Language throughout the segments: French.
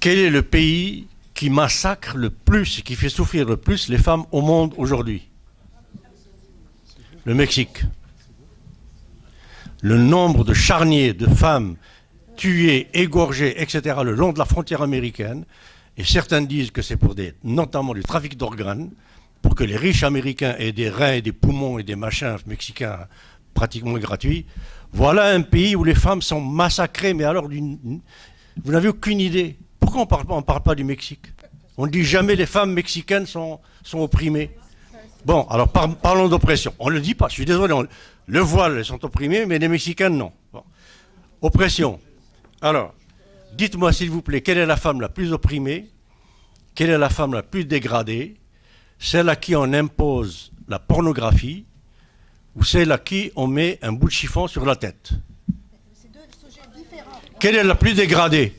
Quel est le pays qui massacre le plus, qui fait souffrir le plus les femmes au monde aujourd'hui? Le Mexique. Le nombre de charniers de femmes tuées, égorgées, etc. le long de la frontière américaine, et certains disent que c'est pour notamment du trafic d'organes, pour que les riches américains aient des reins et des poumons et des machins mexicains pratiquement gratuits. Voilà un pays où les femmes sont massacrées, mais alors vous n'avez aucune idée. Pourquoi on ne parle pas du Mexique? On ne dit jamais les femmes mexicaines sont opprimées. Bon, alors parlons d'oppression. On ne le dit pas, je suis désolé. Le voile, elles sont opprimées, mais les Mexicaines, non. Bon. Oppression. Alors, dites-moi s'il vous plaît, quelle est la femme la plus opprimée? Quelle est la femme la plus dégradée? Celle à qui on impose la pornographie ou celle à qui on met un bout de chiffon sur la tête? C'est deux sujets différents. Quelle est la plus dégradée?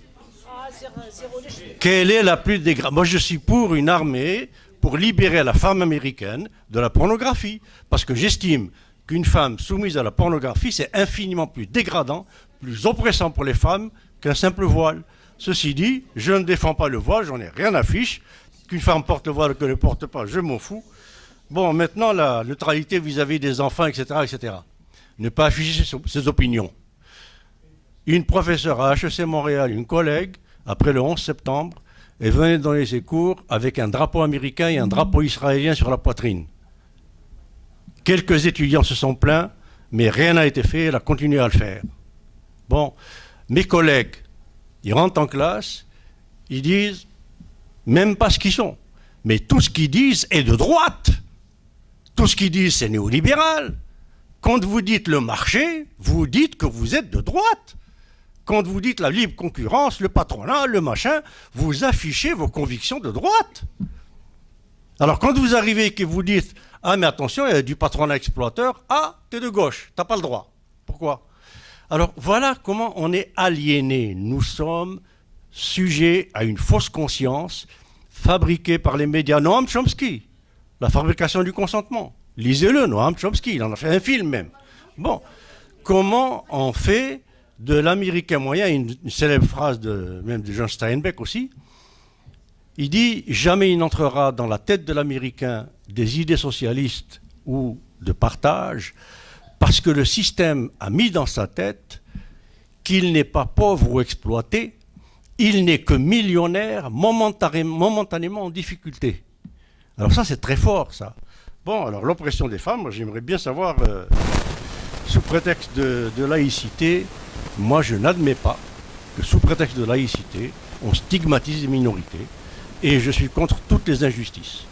Quelle est la plus dégradée? Moi, je suis pour une armée pour libérer la femme américaine de la pornographie. Parce que j'estime qu'une femme soumise à la pornographie, c'est infiniment plus dégradant, plus oppressant pour les femmes qu'un simple voile. Ceci dit, je ne défends pas le voile, j'en ai rien à fiche. Qu'une femme porte le voile ou qu'elle ne le porte pas, je m'en fous. Bon, maintenant, la neutralité vis-à-vis des enfants, etc., etc. Ne pas afficher ses opinions. Une professeure à HEC Montréal, une collègue, après le 11 septembre, elle venait donner ses cours avec un drapeau américain et un drapeau israélien sur la poitrine. Quelques étudiants se sont plaints, mais rien n'a été fait, elle a continué à le faire. Bon, mes collègues, ils rentrent en classe, ils disent, même pas ce qu'ils sont, mais tout ce qu'ils disent est de droite. Tout ce qu'ils disent, c'est néolibéral. Quand vous dites le marché, vous dites que vous êtes de droite. Quand vous dites la libre concurrence, le patronat, le machin, vous affichez vos convictions de droite. Alors quand vous arrivez et que vous dites « Ah mais attention, il y a du patronat exploiteur », ah, t'es de gauche, t'as pas le droit. Pourquoi? Alors voilà comment on est aliéné. Nous sommes sujets à une fausse conscience fabriquée par les médias. Noam Chomsky, la fabrication du consentement. Lisez-le, Noam Chomsky, il en a fait un film même. Bon, comment on fait de l'américain moyen, une célèbre phrase même de John Steinbeck aussi, il dit « Jamais il n'entrera dans la tête de l'américain des idées socialistes ou de partage, parce que le système a mis dans sa tête qu'il n'est pas pauvre ou exploité, il n'est que millionnaire momentanément en difficulté. » Alors ça, c'est très fort, ça. Bon, alors l'oppression des femmes, moi, j'aimerais bien savoir, sous prétexte de laïcité, moi, je n'admets pas que sous prétexte de laïcité, on stigmatise les minorités et je suis contre toutes les injustices.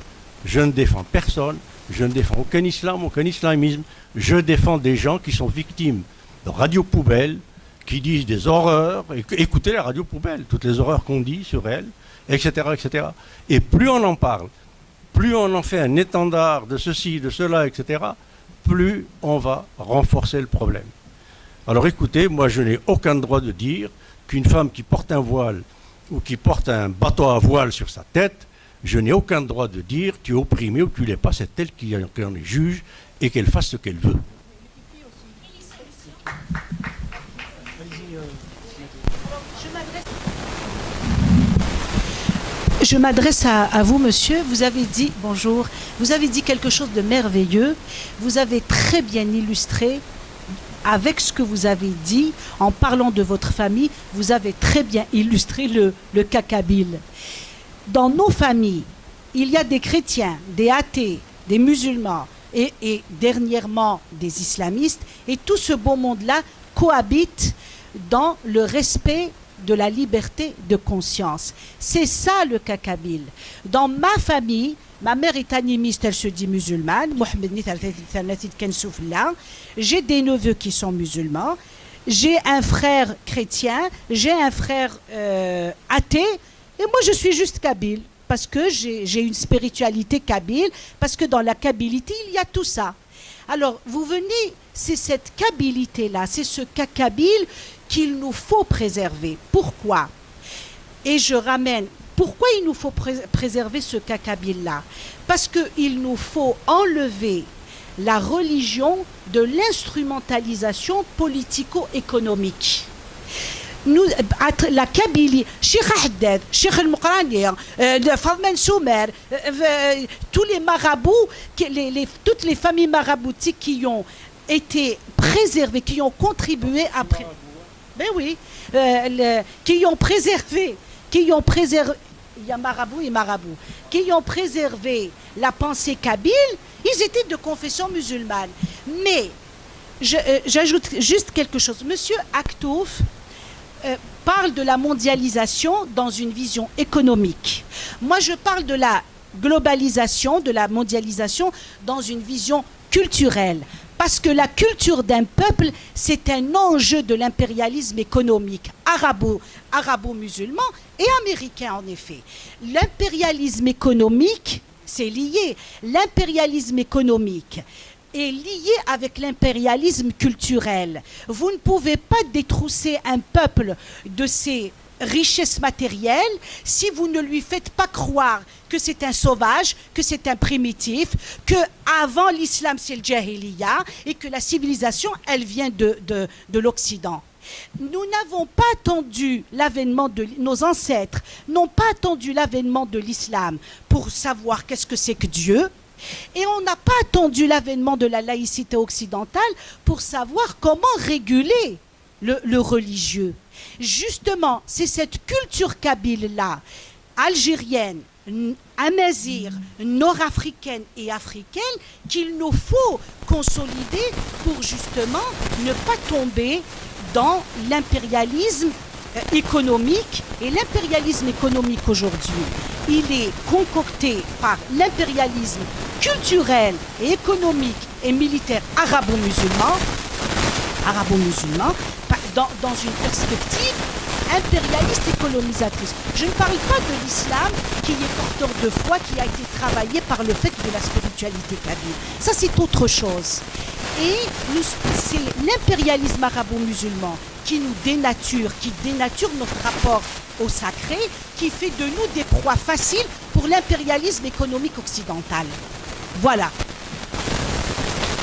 Je ne défends personne, je ne défends aucun islam, aucun islamisme. Je défends des gens qui sont victimes de radio poubelles, qui disent des horreurs. Écoutez la radio poubelle, toutes les horreurs qu'on dit sur elles, etc., etc. Et plus on en parle, plus on en fait un étendard de ceci, de cela, etc., plus on va renforcer le problème. Alors écoutez, moi je n'ai aucun droit de dire qu'une femme qui porte un voile ou qui porte un bateau à voile sur sa tête, je n'ai aucun droit de dire tu es opprimé ou tu ne l'es pas, c'est elle qui en est juge et qu'elle fasse ce qu'elle veut. Je m'adresse à vous, monsieur. Vous avez dit, bonjour, vous avez dit quelque chose de merveilleux. Vous avez très bien illustré, avec ce que vous avez dit, en parlant de votre famille, vous avez très bien illustré le cas kabyle. Dans nos familles, il y a des chrétiens, des athées, des musulmans et dernièrement des islamistes. Et tout ce beau monde-là cohabite dans le respect de la liberté de conscience. C'est ça le cas kabyle. Dans ma famille, ma mère est animiste, elle se dit musulmane. J'ai des neveux qui sont musulmans. J'ai un frère chrétien. J'ai un frère athée. Et moi, je suis juste kabyle. Parce que j'ai une spiritualité kabyle. Parce que dans la kabbylité, il y a tout ça. Alors, vous venez, c'est cette kabbylité-là, c'est ce cas kabyle qu'il nous faut préserver. Pourquoi? Et je ramène, pourquoi il nous faut préserver ce cas kabyle-là? Parce qu'il nous faut enlever la religion de l'instrumentalisation politico-économique. nous, la Kabylie, Cheikh Haddad, Cheikh El-Mokrani, Fadmen Soumer, tous les marabouts, toutes les familles maraboutiques qui ont été préservées, qui ont contribué après. Ben oui, qui ont préservé, il y a marabout et marabout, qui ont préservé la pensée kabyle, ils étaient de confession musulmane. Mais, j'ajoute juste quelque chose. Monsieur Aktouf parle de la mondialisation dans une vision économique. Moi, je parle de la globalisation, de la mondialisation dans une vision culturelle. Parce que la culture d'un peuple, c'est un enjeu de l'impérialisme économique arabo-musulman et américain, en effet. L'impérialisme économique, c'est lié. L'impérialisme économique est lié avec l'impérialisme culturel. Vous ne pouvez pas détrousser un peuple de ses richesses matérielles si vous ne lui faites pas croire que c'est un sauvage, que c'est un primitif, que avant l'islam c'est le jahiliya et que la civilisation elle vient de l'Occident. Nous n'avons pas attendu l'avènement de nos ancêtres, n'ont pas attendu l'avènement de l'islam pour savoir qu'est-ce que c'est que Dieu. Et on n'a pas attendu l'avènement de la laïcité occidentale pour savoir comment réguler le religieux. Justement, c'est cette culture kabyle-là, algérienne, amazigh, nord-africaine et africaine, qu'il nous faut consolider pour justement ne pas tomber dans l'impérialisme économique. Et l'impérialisme économique aujourd'hui, il est concocté par l'impérialisme culturel et économique et militaire arabo-musulman, dans une perspective impérialiste et colonisatrice. Je ne parle pas de l'islam qui est porteur de foi, qui a été travaillé par le fait de la spiritualité kabyle. Ça, c'est autre chose. Et c'est l'impérialisme arabo-musulman qui nous dénature, qui dénature notre rapport au sacré, qui fait de nous des proies faciles pour l'impérialisme économique occidental. Voilà.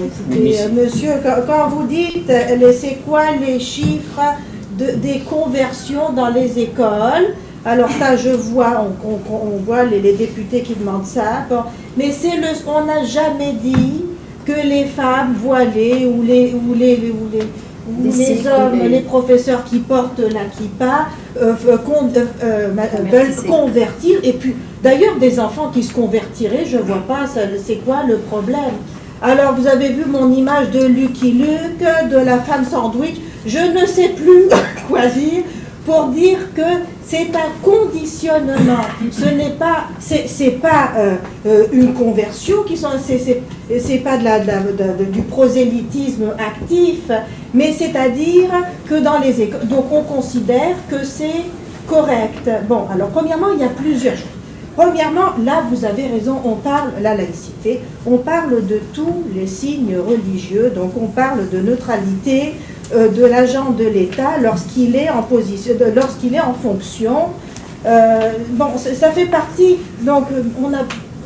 Écoutez, monsieur, quand vous dites, c'est quoi les chiffres des conversions dans les écoles? Alors ça, je vois, on voit les députés qui demandent ça. Bon, mais on n'a jamais dit que les femmes voilées ou les hommes, les professeurs qui portent la kippa veulent convertir. Et puis, d'ailleurs, des enfants qui se convertiraient, je ne vois pas, c'est quoi le problème? Alors, vous avez vu mon image de Lucky Luke, de la femme sandwich. Je ne sais plus quoi dire pour dire que c'est un conditionnement. Ce n'est pas, c'est pas une conversion c'est pas du prosélytisme actif, mais c'est-à-dire que dans les écoles, donc on considère que c'est correct. Bon, alors premièrement, il y a plusieurs choses. Premièrement, là, vous avez raison, on parle, la laïcité, on parle de tous les signes religieux, donc on parle de neutralité de l'agent de l'État lorsqu'il est en position, lorsqu'il est en fonction. Bon, ça fait partie, donc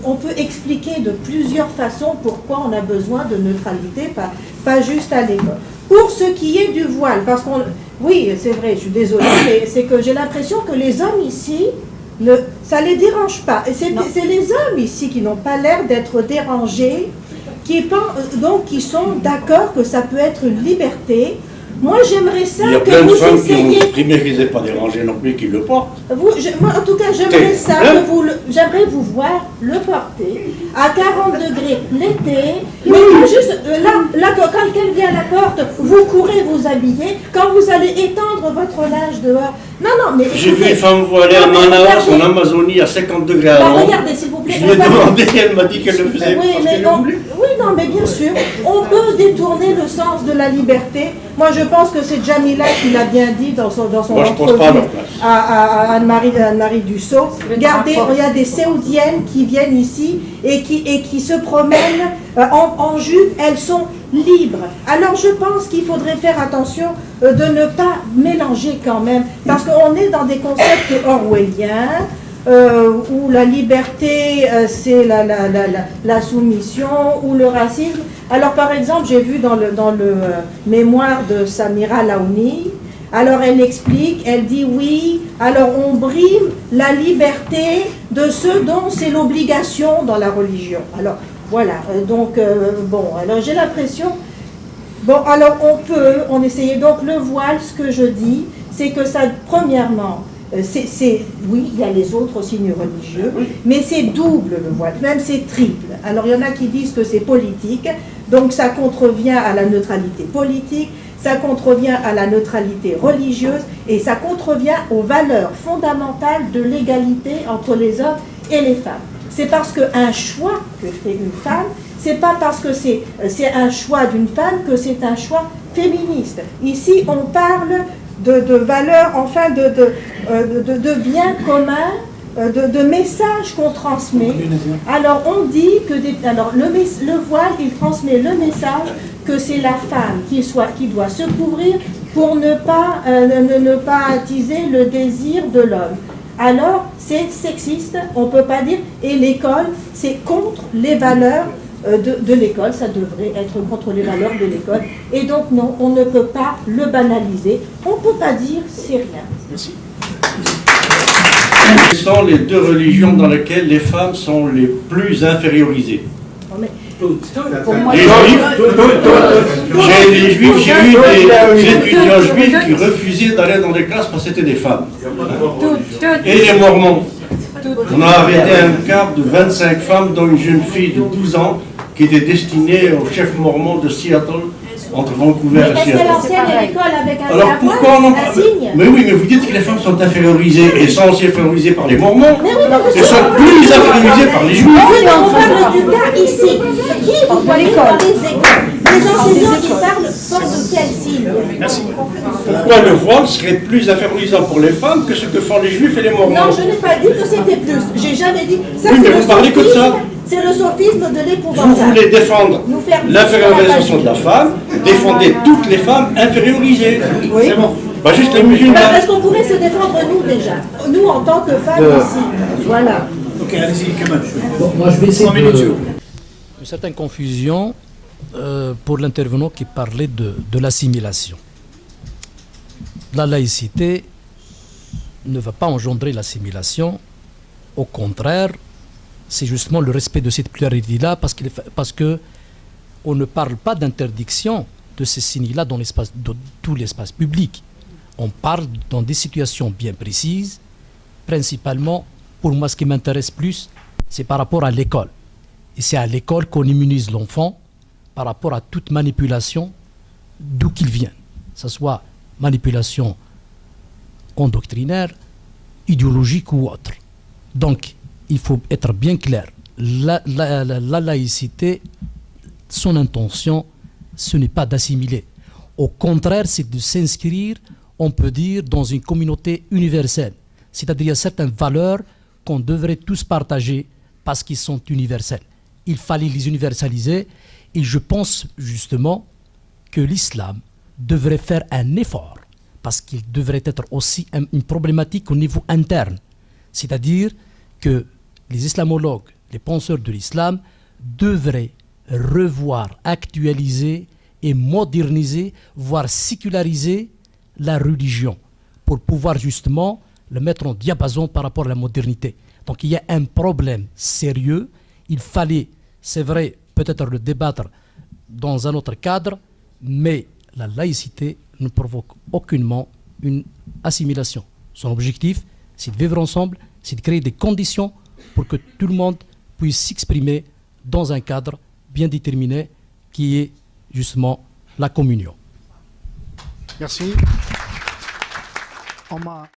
on peut expliquer de plusieurs façons pourquoi on a besoin de neutralité, pas juste à l'école. Pour ce qui est du voile, parce qu'on, oui, c'est vrai, je suis désolée, mais c'est que j'ai l'impression que les hommes ici, ça ne les dérange pas. Et c'est les hommes ici qui n'ont pas l'air d'être dérangés, qui sont d'accord que ça peut être une liberté. Moi, j'aimerais ça que vous essayiez... Il y a plein de femmes qui ont exprimé qu'ils n'étaient pas dérangés non plus, qui le portent. Moi, en tout cas, j'aimerais ça, j'aimerais vous voir le porter à 40 degrés l'été, mais juste là, quand quelqu'un vient à la porte, vous courez vous habiller, quand vous allez étendre votre linge dehors. Non, mais... J'ai vu une femme voilée en Manaus, en Amazonie, à 50 degrés à l'ombre. Regardez, s'il vous plaît. Je lui ai demandé, elle m'a dit qu'elle le faisait parce qu'elle le voulait. Oui, non, mais bien sûr, on peut détourner le sens de la liberté. Moi, je pense que c'est Jamila qui l'a bien dit dans son entrevue à Anne-Marie Dussault. Regardez, il y a des Saoudiennes qui viennent ici et qui se promènent en jupe, elles sont libres. Alors, je pense qu'il faudrait faire attention de ne pas mélanger quand même, parce qu'on est dans des concepts orwelliens, où la liberté, c'est la soumission, ou le racisme. Alors, par exemple, j'ai vu dans le mémoire de Samira Laouni, Alors elle explique, elle dit oui, alors on brime la liberté de ceux dont c'est l'obligation dans la religion. Alors voilà, bon, alors j'ai l'impression, bon, alors on essayait donc le voile, ce que je dis, c'est que ça, premièrement, oui, il y a les autres signes religieux, mais c'est double le voile, même c'est triple. Alors il y en a qui disent que c'est politique, donc ça contrevient à la neutralité politique, ça contrevient à la neutralité religieuse et ça contrevient aux valeurs fondamentales de l'égalité entre les hommes et les femmes. C'est parce qu'un choix que fait une femme, c'est pas parce que c'est un choix d'une femme que c'est un choix féministe. Ici, on parle de valeurs, enfin de biens communs, de messages qu'on transmet. Alors on dit que le voile, il transmet le message que c'est la femme qui doit se couvrir pour ne pas attiser le désir de l'homme. Alors c'est sexiste, on ne peut pas dire, et l'école, c'est contre les valeurs de l'école, ça devrait être contre les valeurs de l'école. Et donc non, on ne peut pas le banaliser, on ne peut pas dire c'est rien. Merci. Quelles sont les deux religions dans lesquelles les femmes sont les plus infériorisées? Les juifs, j'ai eu des étudiants juifs qui refusaient d'aller dans les classes parce que c'était des femmes. Et les mormons. On a arrêté un quart de 25 femmes, dont une jeune fille de 12 ans qui était destinée au chef mormon de Seattle, entre Vancouver et Seattle. Est-ce qu'elle enseigne à l'école avec un Alors pourquoi on en un signe? Mais oui, mais vous dites que les femmes sont infériorisées et sont aussi infériorisées par les mormons. Elles sont plus infériorisées par les juifs. Oui, mais on parle du cas ici. Qui vous voyez dans les écoles? Les enseignants qui parlent portent de quel signe? Merci. Pourquoi le voile serait plus infériorisant pour les femmes que ce que font les juifs et les mormons? Non, je n'ai pas dit que c'était plus. J'ai jamais dit. Ça, oui, mais c'est vous parlez que de ça. C'est le sophisme de l'épouvantable. Vous voulez défendre l'infériorisation de la femme, défendez toutes les femmes infériorisées. Oui. C'est bon. Pas juste les musulmans. Est-ce qu'on pourrait se défendre nous déjà? Nous en tant que femmes ici. Voilà. Ok, allez-y, quand même. Bon, moi, je vais essayer Une certaine confusion pour l'intervenant qui parlait de l'assimilation. La laïcité ne va pas engendrer l'assimilation. Au contraire, c'est justement le respect de cette pluralité-là parce que on ne parle pas d'interdiction de ces signes-là dans tout l'espace public. On parle dans des situations bien précises. Principalement, pour moi, ce qui m'intéresse plus, c'est par rapport à l'école. Et c'est à l'école qu'on immunise l'enfant par rapport à toute manipulation d'où qu'il vienne. Que ce soit manipulation endoctrinaire, idéologique ou autre. Donc, il faut être bien clair. La laïcité, son intention, ce n'est pas d'assimiler. Au contraire, c'est de s'inscrire, on peut dire, dans une communauté universelle. C'est-à-dire qu'il y a certaines valeurs qu'on devrait tous partager parce qu'ils sont universels. Il fallait les universaliser et je pense justement que l'islam devrait faire un effort parce qu'il devrait être aussi une problématique au niveau interne. C'est-à-dire que les islamologues, les penseurs de l'islam devraient revoir, actualiser et moderniser, voire séculariser la religion pour pouvoir justement le mettre en diapason par rapport à la modernité. Donc il y a un problème sérieux. Il fallait, c'est vrai, peut-être le débattre dans un autre cadre, mais la laïcité ne provoque aucunement une assimilation. Son objectif, c'est de vivre ensemble, c'est de créer des conditions pour que tout le monde puisse s'exprimer dans un cadre bien déterminé qui est justement la communion. Merci.